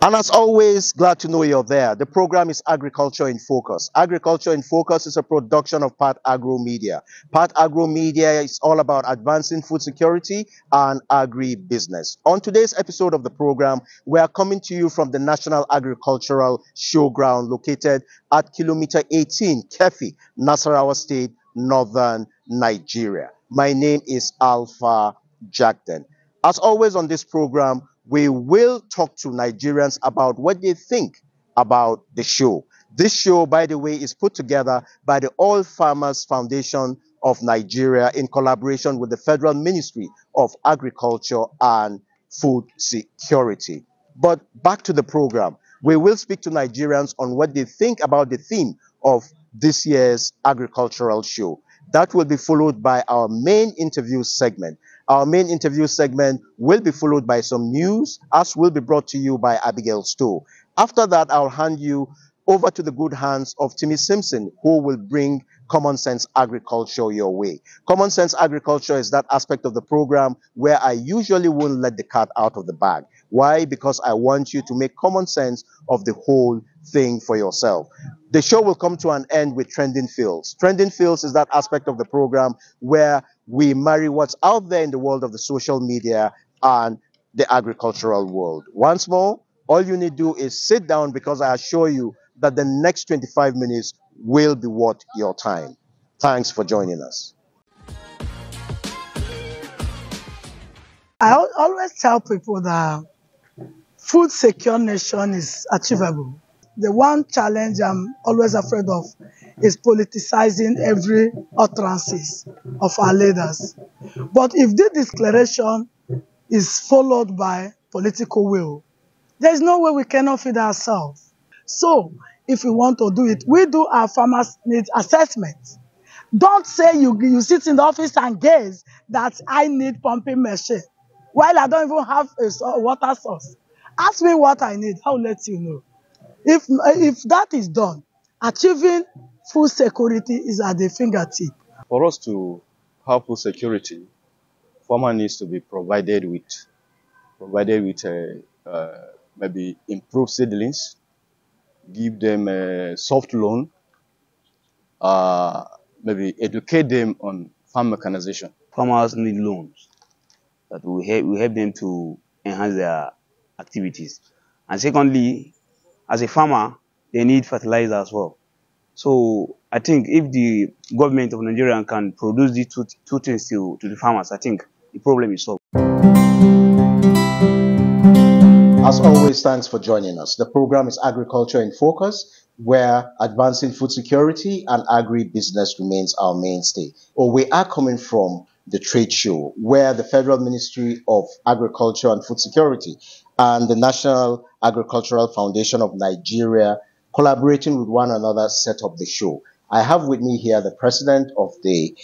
And as always, glad to know you're there. The program is Agriculture in Focus. Agriculture in Focus is a production of Part Agro Media. Part Agro Media is all about advancing food security and agri-business. On today's episode of the program, we are coming to you from the National Agricultural Showground located at Kilometer 18, Kefi, Nasarawa State, Northern Nigeria. My name is Alpha Jackden. As always on this program, we will talk to Nigerians about what they think about the show. This show, by the way, is put together by the All Farmers Foundation of Nigeria in collaboration with the Federal Ministry of Agriculture and Food Security. But back to the program. We will speak to Nigerians on what they think about the theme of this year's agricultural show. That will be followed by our main interview segment. Our main interview segment will be followed by some news, as will be brought to you by Abigail Stowe. After that, I'll hand you over to the good hands of Timmy Simpson, who will bring Common Sense Agriculture your way. Common Sense Agriculture is that aspect of the program where I usually won't let the cat out of the bag. Why? Because I want you to make common sense of the whole thing for yourself. The show will come to an end with Trending Fields. Trending Fields is that aspect of the program where we marry what's out there in the world of the social media and the agricultural world. Once more, all you need to do is sit down, because I assure you that the next 25 minutes will be worth your time. Thanks for joining us. I always tell people that food secure nation is achievable. The one challenge I'm always afraid of is politicizing every utterances of our leaders. But if this declaration is followed by political will, there's no way we cannot feed ourselves. So if we want to do it, we do our farmers' needs assessment. Don't say you sit in the office and gaze that I need pumping machine while I don't even have a water source. Ask me what I need, I'll let you know. If that is done, achieving food security is at the fingertip. For us to have food security, farmer needs to be provided with maybe improved seedlings, give them a soft loan, maybe educate them on farm mechanization. Farmers need loans that will help them to enhance their activities. And secondly, as a farmer, they need fertilizer as well. So I think if the government of Nigeria can produce these two things to the farmers, I think the problem is solved. As always, thanks for joining us. The program is Agriculture in Focus, where advancing food security and agri-business remains our mainstay. We are coming from the trade show, where the Federal Ministry of Agriculture and Food Security and the National Agricultural Foundation of Nigeria, collaborating with one another, set up the show. I have with me here the president of the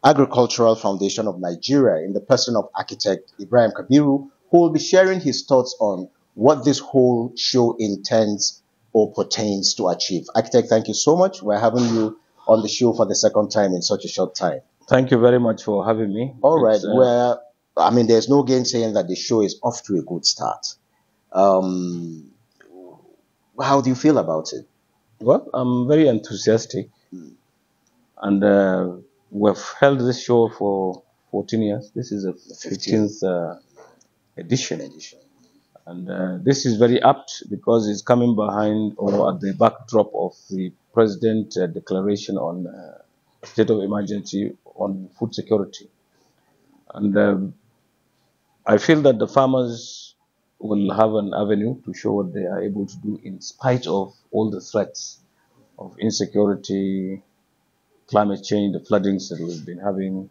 Agricultural Foundation of Nigeria, in the person of Architect Ibrahim Kabiru, who will be sharing his thoughts on what this whole show intends or pertains to achieve. Architect, thank you so much. We're having you on the show for the second time in such a short time. Thank you very much for having me. All right. There's no gainsaying that the show is off to a good start. How do you feel about it? Well, I'm very enthusiastic. And we've held this show for 14 years. This is the 15th edition. And this is very apt because it's coming behind or at the backdrop of the President's declaration on state of emergency on food security. And I feel that the farmers will have an avenue to show what they are able to do in spite of all the threats of insecurity, climate change, the floodings that we've been having,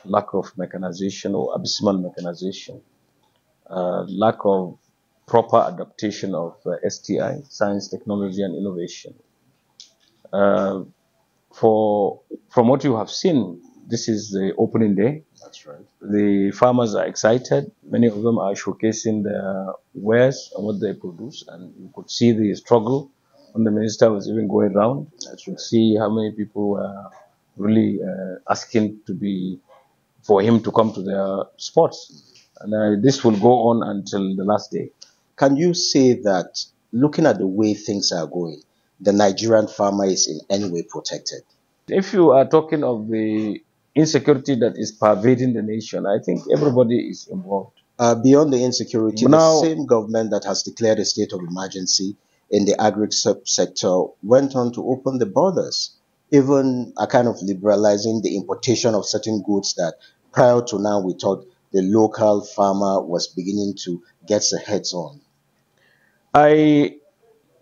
lack of mechanization or abysmal mechanization, lack of proper adaptation of STI, science, technology, and innovation. From what you have seen, this is the opening day. That's right. The farmers are excited. Many of them are showcasing their wares and what they produce, and you could see the struggle when the minister was even going around. That's right. See how many people were really asking for him to come to their spots. And this will go on until the last day. can you say that looking at the way things are going, the Nigerian farmer is in any way protected? If you are talking of the insecurity that is pervading the nation, I think everybody is involved. Beyond the insecurity, Now, the same government that has declared a state of emergency in the sector went on to open the borders, even a kind of liberalizing the importation of certain goods that prior to now we thought the local farmer was beginning to get the heads on. I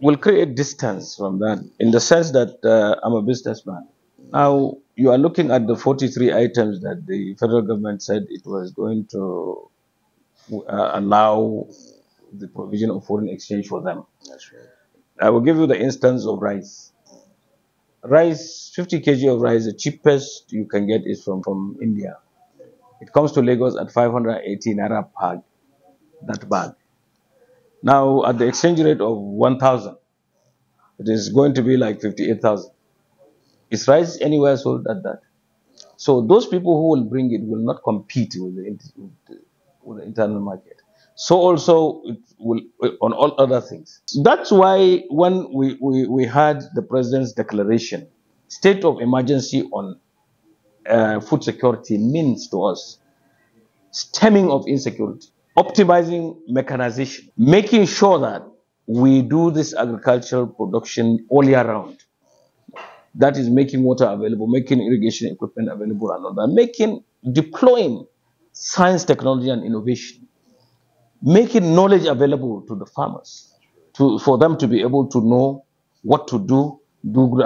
will create distance from that in the sense that I'm a businessman. Now, you are looking at the 43 items that the federal government said it was going to allow the provision of foreign exchange for them. That's right. I will give you the instance of rice. Rice, 50 kg of rice, the cheapest you can get is from India. It comes to Lagos at 580 naira per that bag. Now, at the exchange rate of 1,000, it is going to be like 58,000. Is rice anywhere sold at that? So those people who will bring it will not compete with the internal market. So also it will on all other things. That's why when we had the president's declaration, state of emergency on food security means to us stemming of insecurity, optimizing mechanization, making sure that we do this agricultural production all year round. That is making water available, making irrigation equipment available, and all that, deploying science, technology, and innovation, making knowledge available to the farmers, for them to be able to know what to do good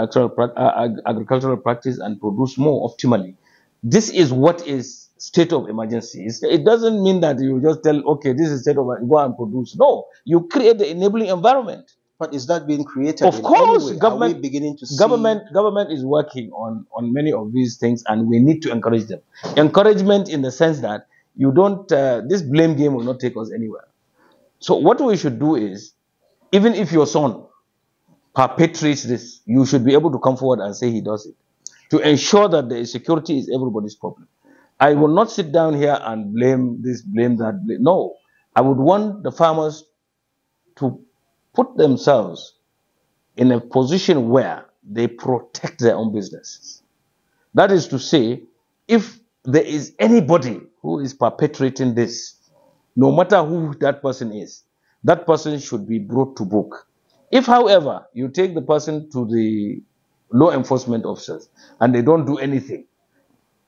agricultural practice, and produce more optimally. This is what is state of emergency. It doesn't mean that you just tell, okay, this is state of emergency, go and produce. No, you create the enabling environment. But is that being created? Of course, government, are we beginning to see... government is working on many of these things, and we need to encourage them. Encouragement in the sense that you don't, this blame game will not take us anywhere. So what we should do is, even if your son perpetrates this, you should be able to come forward and say he does it, to ensure that the security is everybody's problem. I will not sit down here and blame this, blame that. No, I would want the farmers to put themselves in a position where they protect their own businesses. That is to say, if there is anybody who is perpetrating this, no matter who that person is, that person should be brought to book. If, however, you take the person to the law enforcement officers and they don't do anything,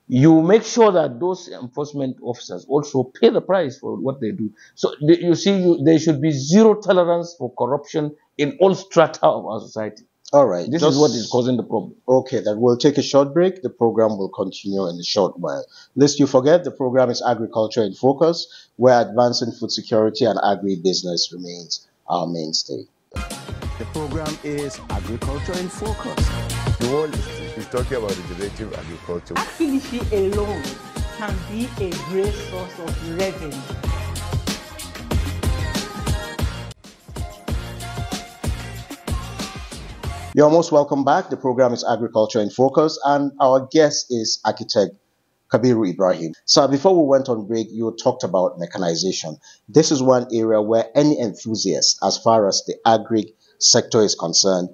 you make sure that those enforcement officers also pay the price for what they do. So you see, there should be zero tolerance for corruption in all strata of our society. All right. This is what is causing the problem. Okay, then we'll take a short break. The program will continue in a short while. Lest you forget, the program is Agriculture in Focus, where advancing food security and agri-business remains our mainstay. The program is Agriculture in Focus. The world is talking about regenerative agriculture. Activity alone can be a great source of revenue. You're most welcome back. The program is Agriculture in Focus, and our guest is Architect Kabiru Ibrahim. So before we went on break, you talked about mechanization. This is one area where any enthusiast, as far as the agri sector is concerned,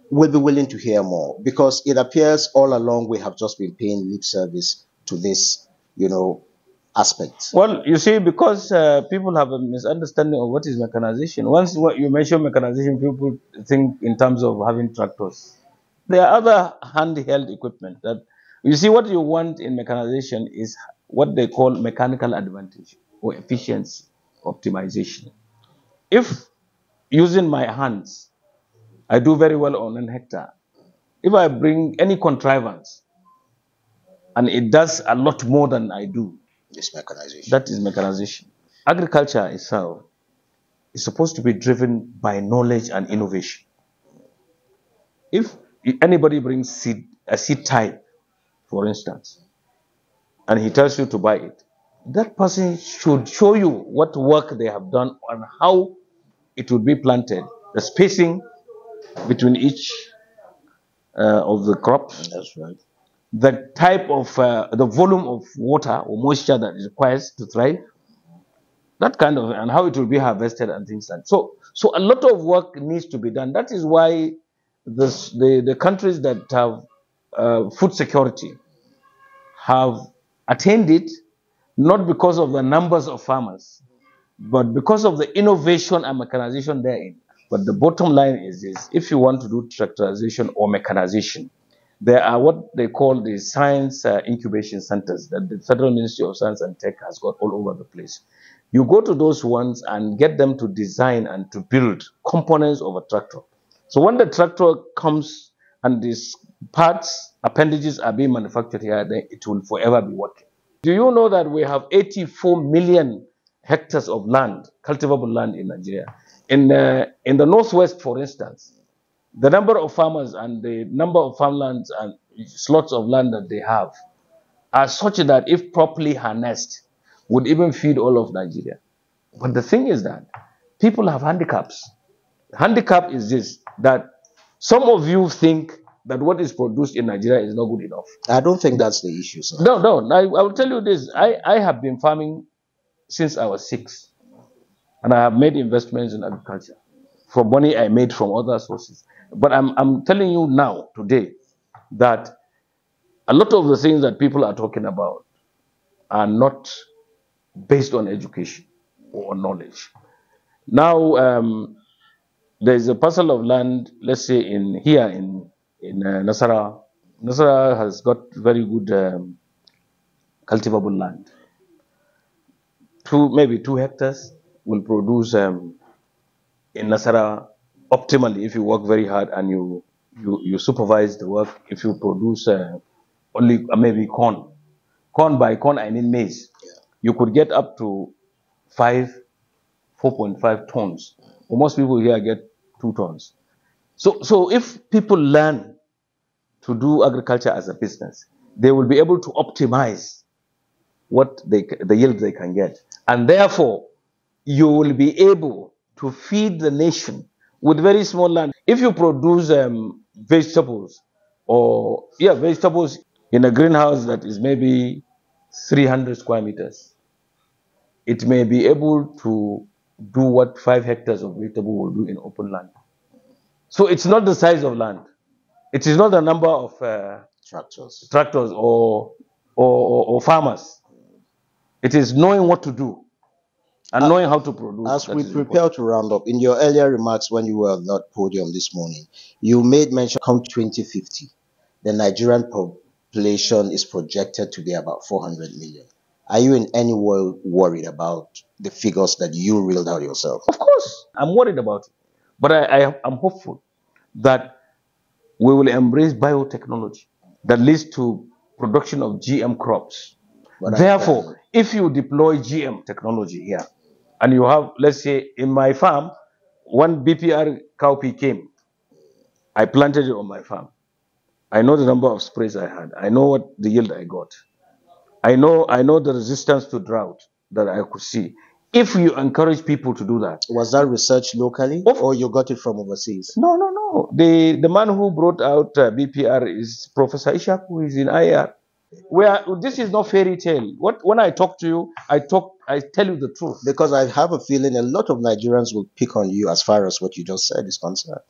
will be willing to hear more, because it appears all along we have just been paying lip service to this, aspect. Well, you see, because people have a misunderstanding of what is mechanization. Once you mention mechanization, people think in terms of having tractors. There are other handheld equipment that, you see, what you want in mechanization is what they call mechanical advantage or efficiency optimization. If using my hands, I do very well on an hectare. If I bring any contrivance and it does a lot more than I do, this mechanization. That is mechanization. Agriculture itself is supposed to be driven by knowledge and innovation. If anybody brings a seed type, for instance, and he tells you to buy it, that person should show you what work they have done on how it would be planted, the spacing between each of the crops. That's right. The type of, the volume of water or moisture that it requires to thrive, that kind of, and how it will be harvested and things like that. So a lot of work needs to be done. That is why the countries that have food security have attained it, not because of the numbers of farmers, but because of the innovation and mechanization therein. But the bottom line is this: if you want to do tractorization or mechanization, there are what they call the science incubation centers that the Federal Ministry of Science and Tech has got all over the place. You go to those ones and get them to design and to build components of a tractor. So when the tractor comes and these parts, appendages are being manufactured here, then it will forever be working. Do you know that we have 84 million hectares of land, cultivable land in Nigeria? In the northwest, for instance, the number of farmers and the number of farmlands and slots of land that they have are such that if properly harnessed, would even feed all of Nigeria. But the thing is that people have handicaps. Handicap is this, that some of you think that what is produced in Nigeria is not good enough. I don't think that's the issue, sir. No. I will tell you this. I have been farming since I was 6. And I have made investments in agriculture from money I made from other sources. But I'm telling you now, today, that a lot of the things that people are talking about are not based on education or knowledge. Now, there's a parcel of land, let's say in Nasarawa. Nasarawa has got very good cultivable land. Maybe 2 hectares will produce in Nasarawa optimally if you work very hard and you supervise the work. If you produce only maybe corn by corn I mean maize, you could get up to 4.5 tons. Well, most people here get 2 tons. So if people learn to do agriculture as a business, they will be able to optimize the yield they can get, and therefore you will be able to feed the nation with very small land. If you produce vegetables in a greenhouse that is maybe 300 square meters, it may be able to do what 5 hectares of vegetable will do in open land. So it's not the size of land. It is not the number of tractors or farmers. It is knowing what to do and knowing how to produce. As we prepare to round up, in your earlier remarks when you were on that podium this morning, you made mention come 2050, the Nigerian population is projected to be about 400 million. Are you in any way worried about the figures that you reeled out yourself? Of course, I'm worried about it. But I'm hopeful that we will embrace biotechnology that leads to production of GM crops. Therefore, if you deploy GM technology here, and you have, let's say, in my farm, when BPR cowpea came, I planted it on my farm. I know the number of sprays I had. I know what the yield I got. I know the resistance to drought that I could see. If you encourage people to do that. Was that research locally or you got it from overseas? No. The man who brought out BPR is Professor Ishak, who is in IR. This is not fairy tale. When I talk to you, I tell you the truth. Because I have a feeling a lot of Nigerians will pick on you as far as what you just said is concerned.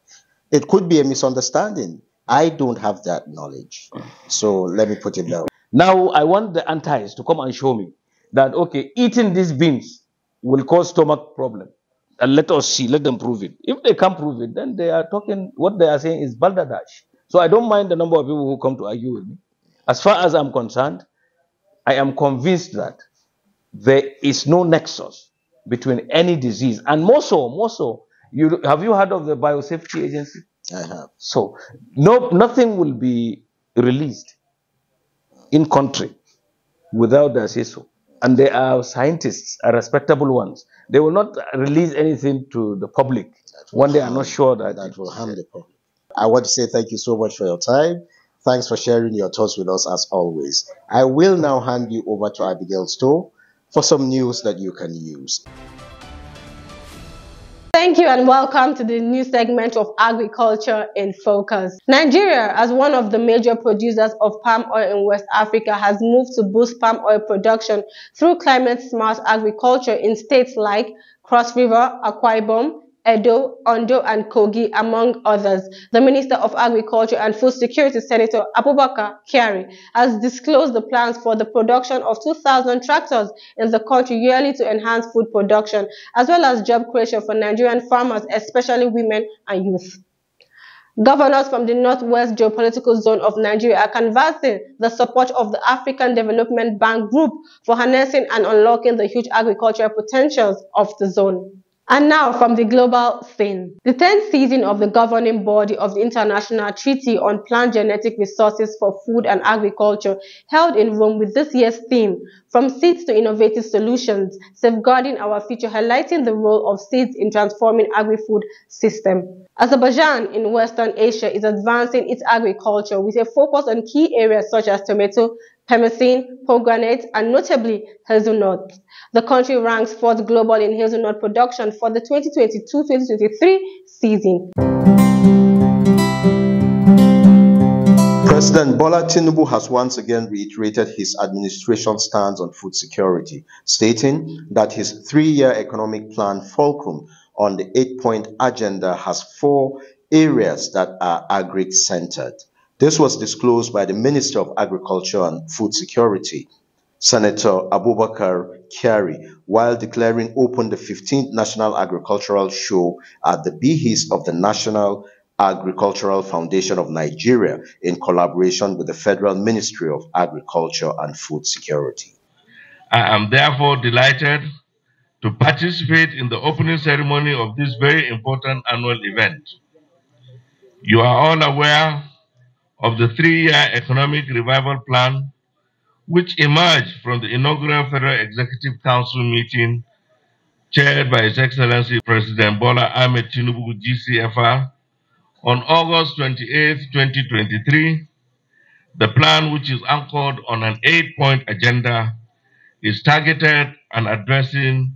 It could be a misunderstanding. I don't have that knowledge. So let me put it down. Now I want the antis to come and show me that, okay, eating these beans will cause stomach problem. And let us see, let them prove it. If they can't prove it, then they are talking, what they are saying is balderdash. So I don't mind the number of people who come to argue with me. As far as I'm concerned, I am convinced that there is no nexus between any disease. And more so, have you heard of the Biosafety Agency? I have. So nothing will be released in country without their say so. And they are scientists, are respectable ones. They will not release anything to the public when they are not sure that will harm the public. I want to say thank you so much for your time. Thanks for sharing your thoughts with us as always. I will now hand you over to Abigail Stowe for some news that you can use. Thank you and welcome to the new segment of Agriculture in Focus. Nigeria, as one of the major producers of palm oil in West Africa, has moved to boost palm oil production through climate-smart agriculture in states like Cross River, Akwa Ibom, Edo, Ondo, and Kogi, among others. The Minister of Agriculture and Food Security, Senator Abubakar Kyari, has disclosed the plans for the production of 2,000 tractors in the country yearly to enhance food production, as well as job creation for Nigerian farmers, especially women and youth. Governors from the Northwest geopolitical zone of Nigeria are canvassing the support of the African Development Bank Group for harnessing and unlocking the huge agricultural potentials of the zone. And now from the global scene. The 10th season of the governing body of the International Treaty on Plant Genetic Resources for Food and Agriculture held in Rome with this year's theme, From Seeds to Innovative Solutions, Safeguarding Our Future, highlighting the role of seeds in transforming agri-food system. Azerbaijan in Western Asia is advancing its agriculture with a focus on key areas such as tomato, pemmican, pomegranate, and notably hazelnuts. The country ranks 4th global in hazelnut production for the 2022-2023 season. President Bola Tinubu has once again reiterated his administration's stance on food security, stating that his 3-year economic plan, Fulcrum, on the 8-point agenda has 4 areas that are agri-centered. This was disclosed by the Minister of Agriculture and Food Security, Senator Abubakar Kyari, while declaring open the 15th National Agricultural Show at the behest of the National Agricultural Foundation of Nigeria in collaboration with the Federal Ministry of Agriculture and Food Security. I am therefore delighted to participate in the opening ceremony of this very important annual event. You are all aware of the 3-year Economic Revival Plan, which emerged from the inaugural Federal Executive Council meeting chaired by His Excellency President Bola Ahmed Tinubu, GCFR, on August 28, 2023. The plan, which is anchored on an 8-point agenda, is targeted at addressing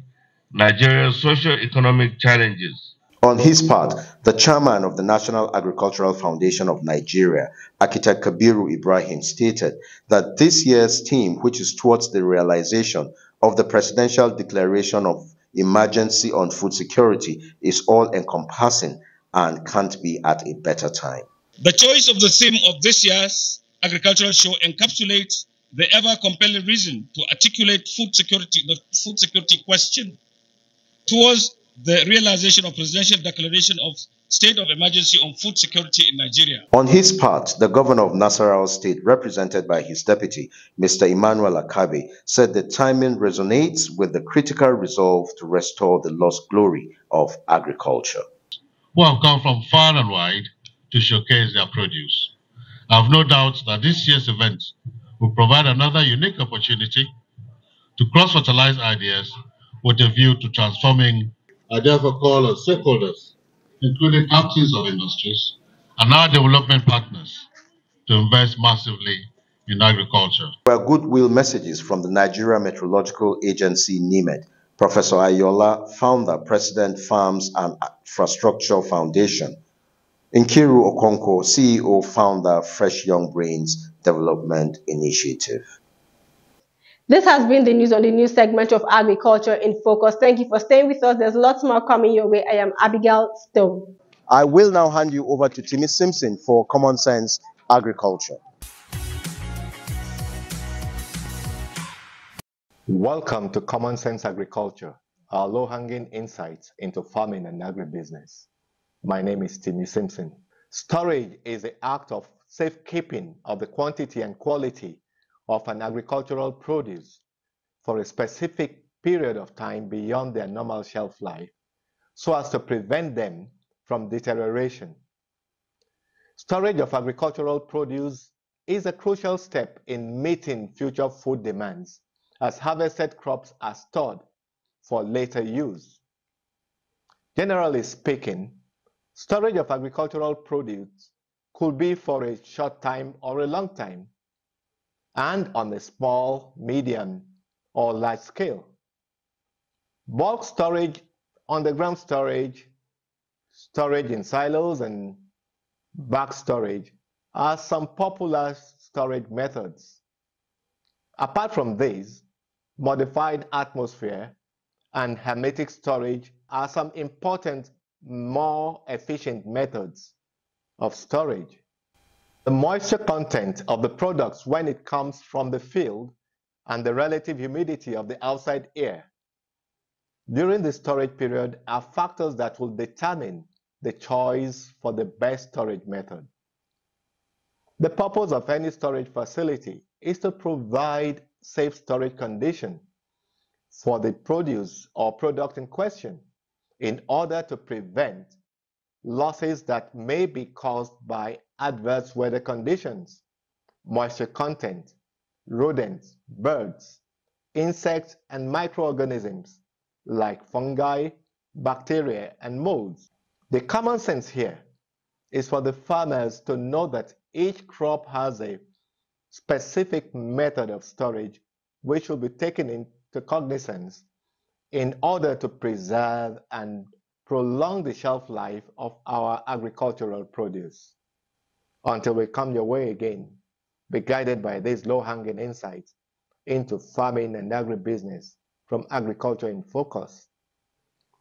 Nigeria's socio-economic challenges. On his part, the chairman of the National Agricultural Foundation of Nigeria, Architect Kabiru Ibrahim, stated that this year's theme, which is towards the realization of the Presidential Declaration of Emergency on Food Security, is all-encompassing and can't be at a better time. The choice of the theme of this year's agricultural show encapsulates the ever-compelling reason to articulate the food security question towards the realization of Presidential Declaration of State of Emergency on Food Security in Nigeria. On his part, the governor of Nasarawa State, represented by his deputy, Mr. Emmanuel Akabe, said the timing resonates with the critical resolve to restore the lost glory of agriculture. Who have come from far and wide to showcase their produce. I have no doubt that this year's event will provide another unique opportunity to cross-fertilize ideas with a view to transforming. I therefore call on stakeholders, including captains of industries and our development partners, to invest massively in agriculture. There are goodwill messages from the Nigeria Meteorological Agency, NIMED, Professor Ayola, founder, President, Farms and Infrastructure Foundation, Nkiru Okonkwo, CEO, founder, Fresh Young Brains Development Initiative. This has been the news on the news segment of Agriculture in Focus. Thank you for staying with us. There's lots more coming your way. I am Abigail Stone. I will now hand you over to Timmy Simpson for Common Sense Agriculture. Welcome to Common Sense Agriculture, our low-hanging insights into farming and agribusiness. My name is Timmy Simpson. Storage is the act of safekeeping of the quantity and quality of an agricultural produce for a specific period of time beyond their normal shelf life, so as to prevent them from deterioration. Storage of agricultural produce is a crucial step in meeting future food demands, as harvested crops are stored for later use. Generally speaking, storage of agricultural produce could be for a short time or a long time, and on a small, medium, or large scale. Bulk storage, underground storage, storage in silos, and bag storage are some popular storage methods. Apart from these, modified atmosphere and hermetic storage are some important, more efficient methods of storage. The moisture content of the products when it comes from the field and the relative humidity of the outside air during the storage period are factors that will determine the choice for the best storage method. The purpose of any storage facility is to provide safe storage conditions for the produce or product in question in order to prevent losses that may be caused by adverse weather conditions, moisture content, rodents, birds, insects, and microorganisms like fungi, bacteria, and molds. The common sense here is for the farmers to know that each crop has a specific method of storage which will be taken into cognizance in order to preserve and prolong the shelf life of our agricultural produce. Until we come your way again, be guided by these low-hanging insights into farming and agribusiness from Agriculture in Focus.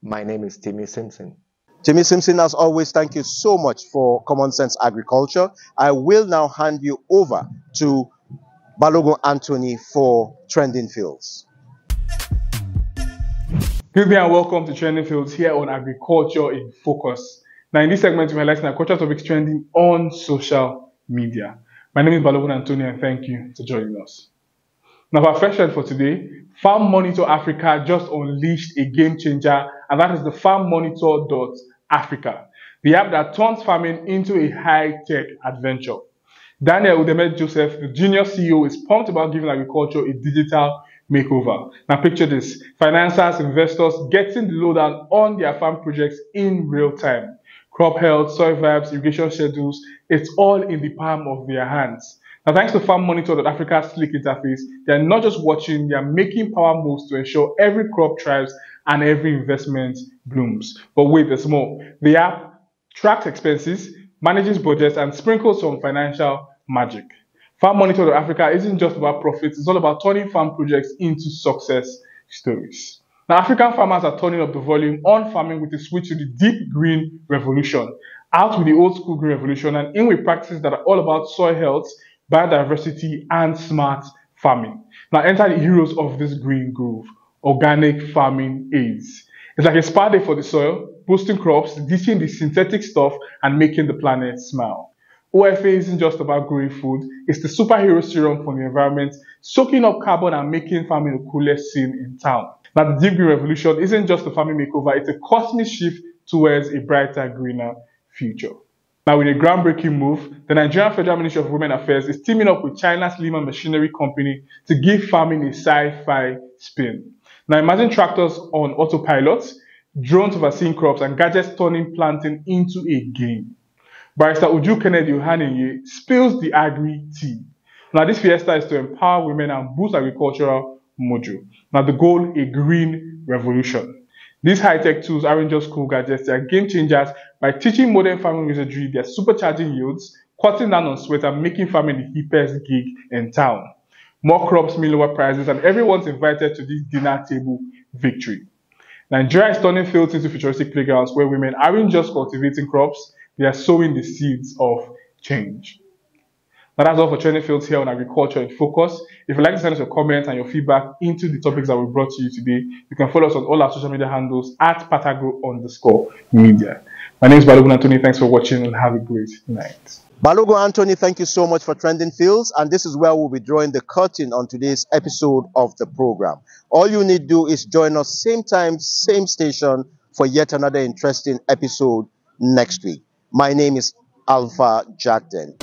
My name is Timmy Simpson. Timmy Simpson, as always, thank you so much for Common Sense Agriculture. I will now hand you over to Balogun Anthony for Trending Fields. Good day and welcome to Trending Fields here on Agriculture in Focus. Now in this segment, we're highlighting agricultural topics trending on social media. My name is Balogun Anthony and thank you for joining us. Now our first trend for today, Farm Monitor Africa just unleashed a game changer, and that is the farmmonitor.africa, the app that turns farming into a high-tech adventure. Daniel Udemet Joseph, the junior CEO, is pumped about giving agriculture a digital makeover. Now picture this, financiers, investors getting the lowdown on their farm projects in real time. Crop health, soil vibes, irrigation schedules, it's all in the palm of their hands. Now thanks to farmmonitor.africa's sleek interface, they're not just watching, they're making power moves to ensure every crop thrives and every investment blooms. But wait, there's more. The app tracks expenses, manages budgets, and sprinkles some financial magic. Farm Monitor.Africa isn't just about profits, it's all about turning farm projects into success stories. Now, African farmers are turning up the volume on farming with a switch to the deep green revolution, out with the old school green revolution, and in with practices that are all about soil health, biodiversity, and smart farming. Now, enter the heroes of this green groove, organic farming aids. It's like a spa day for the soil, boosting crops, ditching the synthetic stuff, and making the planet smile. OFA isn't just about growing food, it's the superhero serum for the environment, soaking up carbon and making farming the coolest scene in town. Now, the Deep Green Revolution isn't just a farming makeover, it's a cosmic shift towards a brighter, greener future. Now, with a groundbreaking move, the Nigerian Federal Ministry of Women Affairs is teaming up with China's Lehman Machinery Company to give farming a sci-fi spin. Now, imagine tractors on autopilot, drones overseeing crops, and gadgets turning planting into a game. Barrister Uju Kennedy Ohanenye spills the agri-tea. Now, this fiesta is to empower women and boost agricultural mojo. Now, the goal, a green revolution. These high-tech tools aren't just cool gadgets, they are game changers by teaching modern farming wizardry, they're supercharging yields, cutting down on sweat, and making farming the hippest gig in town. More crops mean lower prices, and everyone's invited to this dinner table victory. Nigeria is turning fields into futuristic playgrounds where women aren't just cultivating crops, they are sowing the seeds of change. Now that's all for Trending Fields here on Agriculture in Focus. If you'd like to send us your comments and your feedback into the topics that we brought to you today, you can follow us on all our social media handles at @patagro_media. My name is Balogun Anthony. Thanks for watching and have a great night. Balogun Anthony, thank you so much for Trending Fields, and this is where we'll be drawing the curtain on today's episode of the program. All you need to do is join us same time, same station for yet another interesting episode next week. My name is Alpha Jackden.